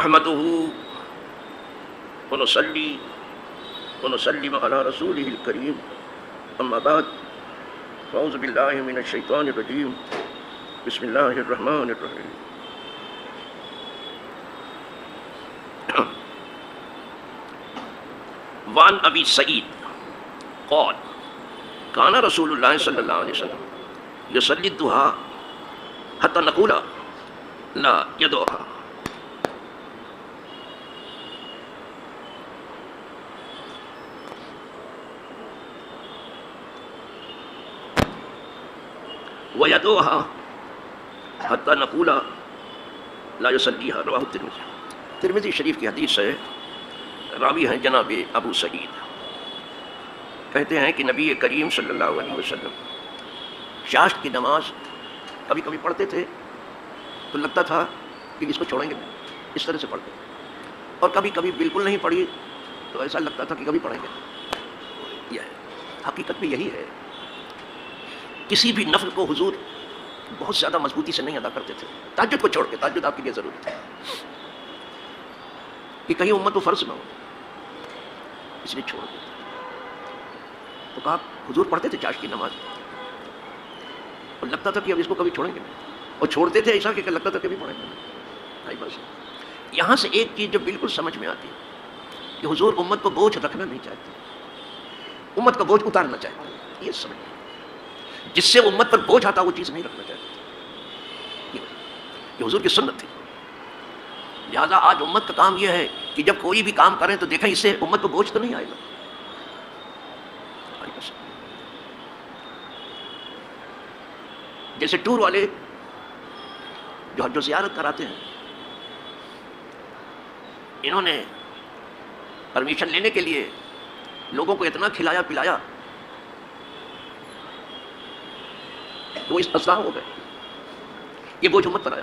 نحمده ونصلي ونسلم على رسوله الكريم اما بعد اعوذ بالله من الشيطان الرجيم بسم الله الرحمن الرحيم وعن ابي سعيد قال كان رسول الله صلى الله عليه وسلم يصلي الضحى حتى نقول لا يدعها ويدعها حتى نقول لا يصليها رواه الترمذی. ترمذی شریف کی حدیث ہے، راوی ہیں جناب ابو سعید. کہتے ہیں کہ نبی کریم صلی اللہ علیہ وسلم چاشت کی نماز کبھی کبھی پڑھتے تھے تو لگتا تھا کہ اس کو چھوڑیں گے نہیں، اس طرح سے پڑھتے، اور کبھی کبھی بالکل نہیں پڑھی تو ایسا لگتا تھا کہ کبھی پڑھیں گے. یہ ہے حقیقت میں، یہی ہے. کسی بھی نفل کو حضور بہت زیادہ مضبوطی سے نہیں ادا کرتے تھے. تہجد کو چھوڑ کے، تہجد آپ کے لیے ضروری تھا کہ کہیں امت کو فرض نہ ہو، اس لیے چھوڑ دیتے. تو کہا حضور پڑھتے تھے چاشت کی نماز اور لگتا تھا کہ اب اس کو کبھی چھوڑیں گے نہیں، اور چھوڑتے تھے ایسا کہ لگتا تھا کبھی پڑھیں گے نہیں. بس یہاں سے ایک چیز جو بالکل سمجھ میں آتی ہے کہ حضور امت کو بوجھ رکھنا نہیں چاہتے، امت کا بوجھ اتارنا چاہتے. یہ سمجھ جس سے امت پر بوجھ آتا وہ چیز نہیں رکھنا چاہتے. یہ حضور کی سنت تھی. لہٰذا آج امت کا کام یہ ہے کہ جب کوئی بھی کام کریں تو دیکھیں اس سے امت کو بوجھ تو نہیں آئے گا. جیسے ٹور والے جو حج و زیارت کراتے ہیں، انہوں نے پرمیشن لینے کے لیے لوگوں کو اتنا کھلایا پلایا وہ اس اسلام ہو گئے. یہ بوجھ امت پر آیا.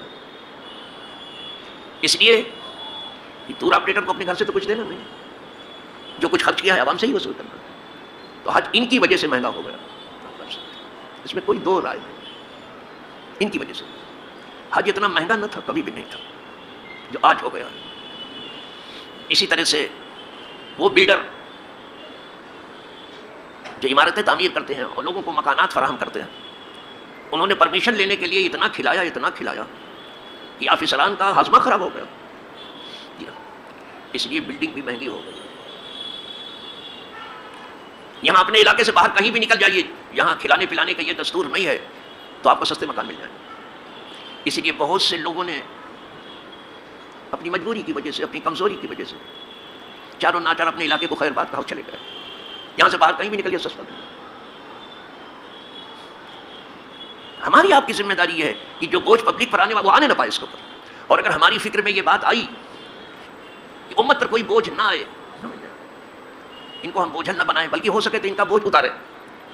اس لیے ٹور آپریٹر کو اپنے گھر سے تو کچھ دینا نہیں، جو کچھ خرچ کیا ہے عوام سے ہی وصول کرنا. تو حج ان کی وجہ سے مہنگا ہو گیا، اس میں کوئی دو رائے نہیں. ان کی وجہ سے حج اتنا مہنگا نہ تھا، کبھی بھی نہیں تھا جو آج ہو گیا. اسی طرح سے وہ بلڈر جو عمارتیں تعمیر کرتے ہیں اور لوگوں کو مکانات فراہم کرتے ہیں، انہوں نے پرمیشن لینے کے لیے اتنا کھلایا کہ آفیسران کا ہاضمہ خراب ہو گیا. اس لیے بلڈنگ بھی مہنگی ہو گئی. یہاں اپنے علاقے سے باہر کہیں بھی نکل جائیے، یہاں کھلانے پلانے کا یہ دستور نہیں ہے تو آپ کو سستے مکان مل جائیں گے. اسی لیے بہت سے لوگوں نے اپنی مجبوری کی وجہ سے، اپنی کمزوری کی وجہ سے چاروں ناچار اپنے علاقے کو خیر بات کہا چلے گئے. یہاں سے باہر کہیں بھی نکلیے سستا نہیں. ہماری آپ کی ذمہ داری یہ ہے کہ جو بوجھ پبلک پر آنے والا وہ آنے نہ پائے اس کے اوپر. اور اگر ہماری فکر میں یہ بات آئی کہ امت پر کوئی بوجھ نہ آئے، ان کو ہم بوجھل نہ بنائیں بلکہ ہو سکے تو ان کا بوجھ اتاریں،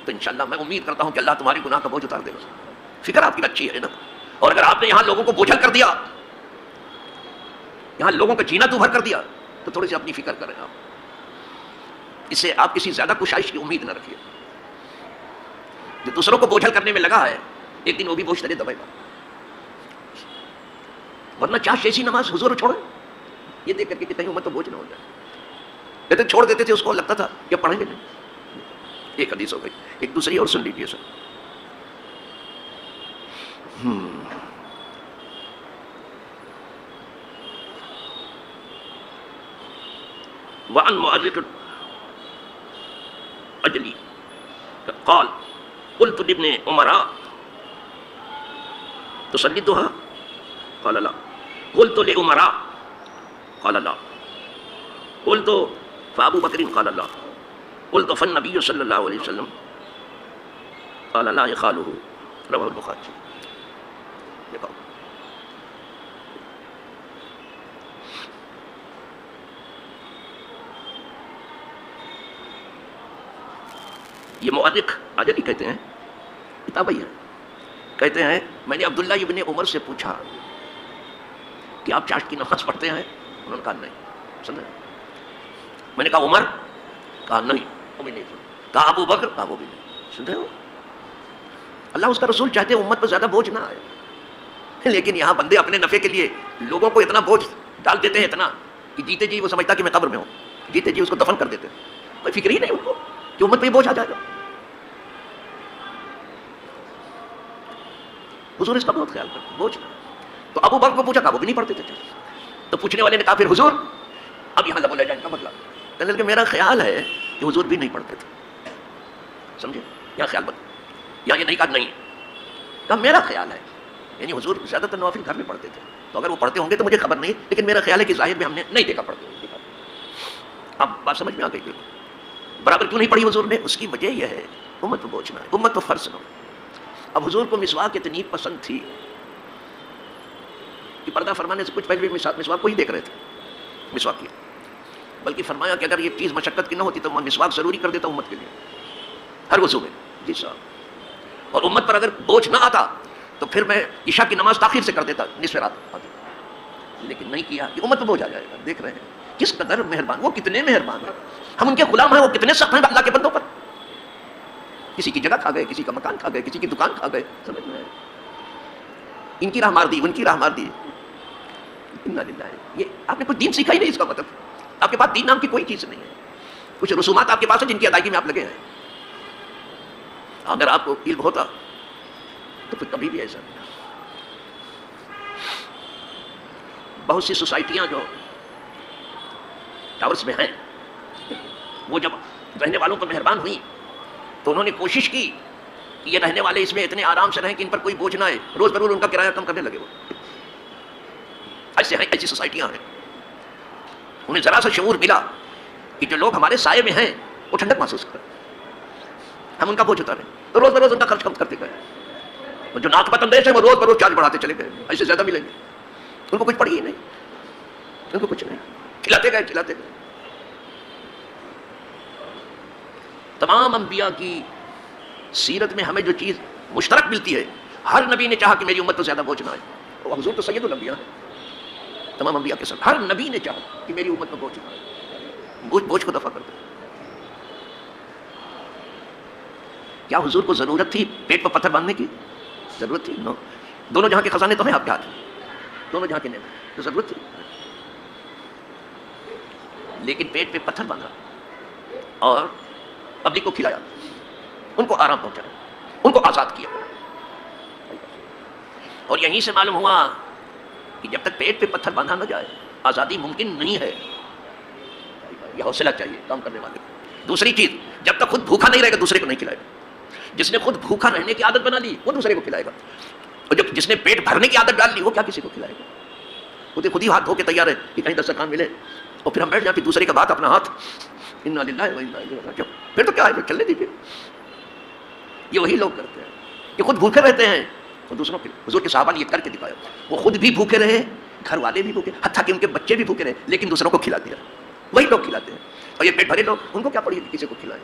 تو انشاءاللہ میں امید کرتا ہوں کہ اللہ تمہاری گناہ کا بوجھ اتار دے گا. فکر آپ کی اچھی ہے نا. اور اگر آپ نے یہاں لوگوں کو بوجھل کر دیا، یہاں لوگوں کا جینا تو بھر کر دیا، تو تھوڑی سی اپنی فکر کریں آپ. اس سے آپ کسی زیادہ کشائش کی امید نہ رکھیے. جو دوسروں کو بوجھل کرنے میں لگا ہے، ایک دن وہ بھی بوجھ تلے دبائے گا. ورنہ چاشت ایسی نماز حضور چھوڑے یہ دیکھ کر کے کہ کہیں امت تو بوجھ نہ ہو جائے. لیکن چھوڑ دیتے تھے اس کو، لگتا تھا کہ پڑھیں گے نہیں. ایک حدیث ہو گئی. ایک دوسری اور سن لیجیے سر. وعن معرض اجلی قال قلت لابن عمر تصلي الضحى قال لا قلت لعمر قال لا قلت فابو بکر قال لا قلت فالنبي صلی اللہ علیہ وسلم قال لا يخاله رواه البخاری. یہ مؤرخ اجلی کہتے ہیں، کتابی ہے. کہتے ہیں میں نے عبداللہ ابن عمر سے پوچھا کہ آپ چاشت کی نماز پڑھتے ہیں؟ انہوں نے کہا نہیں. سمجھے؟ میں نے کہا عمر؟ کہا نہیں وہ بھی نہیں. کہا ابو بکر؟ کہا وہ بھی نہیں. سنتے ہو؟ اللہ اس کا رسول چاہتے ہیں امت پر زیادہ بوجھ نہ آئے، لیکن یہاں بندے اپنے نفع کے لیے لوگوں کو اتنا بوجھ ڈال دیتے ہیں اتنا کہ جیتے جی وہ سمجھتا کہ میں قبر میں ہوں، جیتے جی اس کو دفن کر دیتے ہیں، کوئی فکر ہی نہیں ان کو کہ امت پہ یہ بوجھ آ جائے گا. حضور اس کا بہت خیال کرتے بوجھ. تو ابو بکر کو پوچھا کہ وہ بھی نہیں پڑھتے تھے. تو پوچھنے والے نے کہا پھر حضور، اب یہاں لبو لے جائیں کا مطلب کہنے کہ میرا خیال ہے کہ حضور بھی نہیں پڑھتے تھے. سمجھے؟ یہاں خیال بت یہاں یہ نہیں کہا نہیں کہا میرا خیال ہے، یعنی حضور زیادہ تر نوافل گھر میں پڑھتے تھے، تو اگر وہ پڑھتے ہوں گے تو مجھے خبر نہیں، لیکن میرا خیال ہے کہ ظاہر میں ہم نے نہیں دیکھا پڑھتے ہوئے. اب بات سمجھ میں آ گئی. بالکل برابر کیوں نہیں پڑھی حضور نے؟ اس کی وجہ یہ ہے امت کو بوجھنا ہے، امت کو فرض نہ. اب حضور کو مسواک اتنی پسند تھی کہ پردہ فرمانے سے کچھ پہلے بھی مسواک کو ہی دیکھ رہے تھے، مسواک کی. بلکہ فرمایا کہ اگر یہ چیز مشقت کی نہ ہوتی تو میں مسواک ضروری کر دیتا امت کے لیے ہر وضو میں. جی صاحب. اور امت پر اگر بوجھ نہ آتا تو پھر میں عشاء کی نماز تاخیر سے کر دیتا، نصف رات. لیکن نہیں کیا کہ امت پر بوجھ آ جائے گا. دیکھ رہے ہیں کس قدر مہربان، وہ کتنے مہربان ہیں. ہم ان کے غلام ہیں، وہ کتنے سخت ہیں اللہ کے بندوں پر. کسی کی جگہ کھا گئے، کسی کا مکان کھا گئے، کسی کی دکان کھا گئے. سمجھ میں ان کی راہ مار دی، ان کی راہ مار دی. یہ آپ نے کچھ دین سیکھا ہی نہیں. اس کا مطلب آپ کے پاس دین نام کی کوئی چیز نہیں ہے. کچھ رسومات آپ کے پاس ہیں جن کی ادائیگی میں آپ لگے ہیں. اگر آپ کو علم ہوتا تو پھر کبھی بھی ایسا نہیں. بہت سی سوسائٹیاں جو ٹاورس میں ہیں، وہ جب رہنے والوں پر مہربان ہوئی تو انہوں نے کوشش کی کہ یہ رہنے والے اس میں اتنے آرام سے رہیں کہ ان پر کوئی بوجھ نہ آئے. روز بروز ان کا کرایہ کم کرنے لگے. وہ ایسے ہیں، ایسی سوسائٹیاں ہیں. انہیں ذرا سا شعور ملا کہ جو لوگ ہمارے سائے میں ہیں وہ ٹھنڈک محسوس کریں، ہم ان کا بوجھ اتاریں. تو روز بروز ان کا خرچ کم کرتے گئے. اور جو ناک پتندیش ہیں وہ روز بروز چارج بڑھاتے چلے گئے. ایسے زیادہ ملیں گے. ان کو کچھ پڑی ہی نہیں، ان کو کچھ نہیں. کھلاتے گئے کھلاتے گئے. تمام انبیاء کی سیرت میں ہمیں جو چیز مشترک ملتی ہے، ہر نبی نے چاہا کہ میری امت کو زیادہ بوجھ نہ آئے. اور حضور تو سید الانبیاء ہیں. تمام انبیاء کے ساتھ ہر نبی نے چاہا کہ میری امت کو بوجھ نہ آئے. بوجھ کو دفع کر دے. کیا حضور کو ضرورت تھی پیٹ پر پتھر باندھنے کی؟ ضرورت تھی؟ نو. دونوں جہاں کے خزانے تو ہیں آپ کے ہاتھ، دونوں جہاں کے نعمت، تو ضرورت تھی. لیکن پیٹ پہ پتھر باندھا اور پبلک کو کھلایا، ان کو آرام پہنچایا، ان کو آزاد کیا. اور یہیں سے معلوم ہوا کہ جب تک پیٹ پہ پتھر باندھا نہ جائے آزادی ممکن نہیں ہے. یہ حوصلہ چاہیے کام کرنے والے. دوسری چیز، جب تک خود بھوکا نہیں رہے گا دوسرے کو نہیں کھلائے گا. جس نے خود بھوکا رہنے کی عادت بنا لی وہ دوسرے کو کھلائے گا. اور جس نے پیٹ بھرنے کی عادت ڈال لی وہ کیا کسی کو کھلائے گا. خود ہی ہاتھ دھو کے تیار ہے کہ کہیں دسترخوان ملے اور پھر ہم بیٹھ جائیں، پھر دوسرے کا بات اپنا ہاتھ انا للہ و انا الیہ راجعون. پھر تو کیا ہے، پھر چلنے دیجیے. یہ وہی لوگ کرتے ہیں کہ خود بھوکے رہتے ہیں اور دوسروں کے. حضور کے صحابہ نے یہ کر کے دکھایا. وہ خود بھی بھوکے رہے، گھر والے بھی بھوکے، حتیٰ کہ ان کے بچے بھی بھوکے رہے، لیکن دوسروں کو کھلا دیا. وہی لوگ کھلاتے ہیں. اور یہ پیٹ بھرے لوگ، ان کو کیا پڑی کسی کو کھلائیں.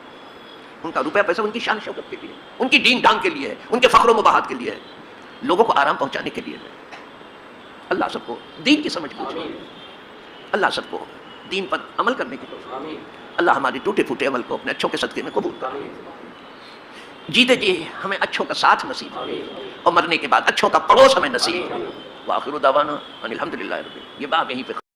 ان کا روپیہ پیسہ ان کی شان شوکت کے لیے، ان کی دین دان کے لیے ہے، ان کے فخر و مباحت کے لیے ہے، لوگوں کو آرام پہنچانے کے لیے ہے. اللہ سب کو دین کی سمجھ پوچھے، اللہ سب کو دین پر عمل کرنے کی توفیق. اللہ ہمارے ٹوٹے پھوٹے عمل کو اپنے اچھوں کے صدقے میں قبول کرے. جیتے جی ہمیں اچھوں کا ساتھ نصیب ہو اور مرنے کے بعد اچھوں کا پڑوس ہمیں نصیب ہو. وآخر دعوانا ان الحمدللہ رب. یہ باب یہیں پہ